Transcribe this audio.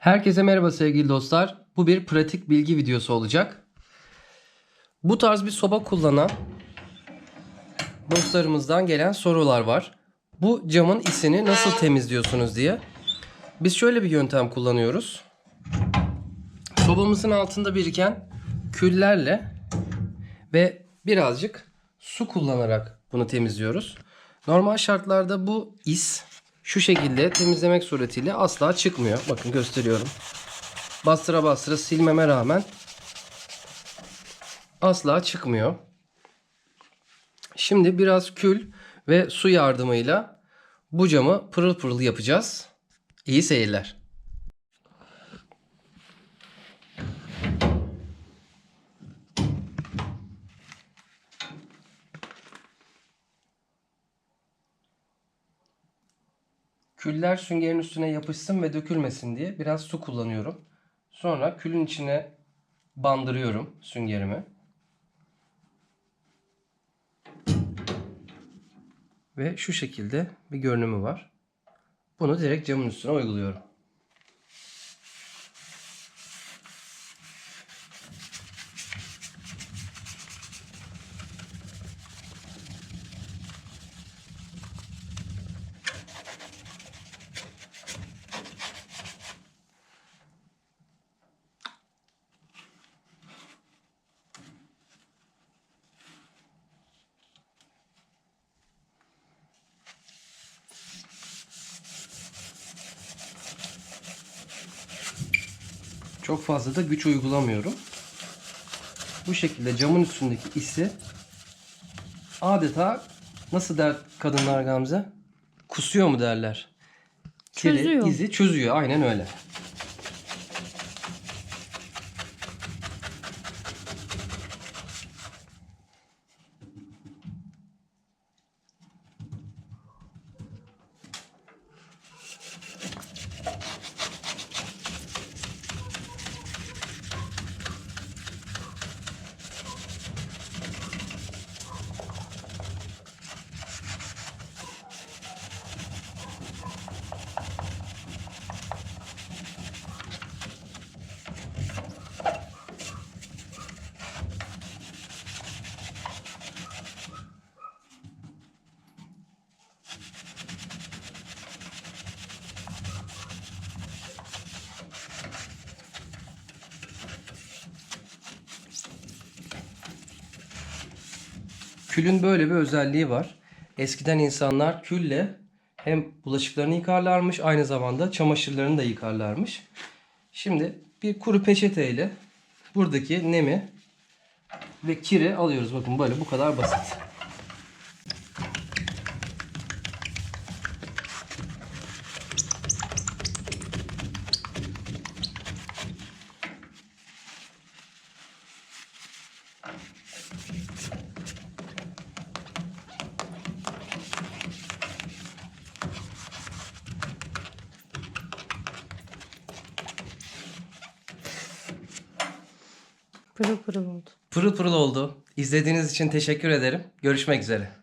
Herkese merhaba sevgili dostlar. Bu bir pratik bilgi videosu olacak. Bu tarz bir soba kullanan dostlarımızdan gelen sorular var. Bu camın isini nasıl temizliyorsunuz diye. Biz şöyle bir yöntem kullanıyoruz. Sobamızın altında biriken küllerle ve birazcık su kullanarak bunu temizliyoruz. Normal şartlarda bu is şu şekilde temizlemek suretiyle asla çıkmıyor. Bakın gösteriyorum. Bastıra bastıra silmeme rağmen asla çıkmıyor. Şimdi biraz kül ve su yardımıyla bu camı pırıl pırıl yapacağız. İyi seyirler. Küller süngerin üstüne yapışsın ve dökülmesin diye biraz su kullanıyorum. Sonra külün içine bandırıyorum süngerimi. Ve şu şekilde bir görünümü var. Bunu direkt camın üstüne uyguluyorum. Çok fazla da güç uygulamıyorum. Bu şekilde camın üstündeki isi adeta nasıl der kadınlar Gamze? Kusuyor mu derler? Çözüyor. İzi çözüyor. Aynen öyle. Külün böyle bir özelliği var. Eskiden insanlar külle hem bulaşıklarını yıkarlarmış, aynı zamanda çamaşırlarını da yıkarlarmış. Şimdi bir kuru peçeteyle buradaki nemi ve kiri alıyoruz. Bakın böyle, bu kadar basit. Pırıl pırıl oldu. Pırıl pırıl oldu. İzlediğiniz için teşekkür ederim. Görüşmek üzere.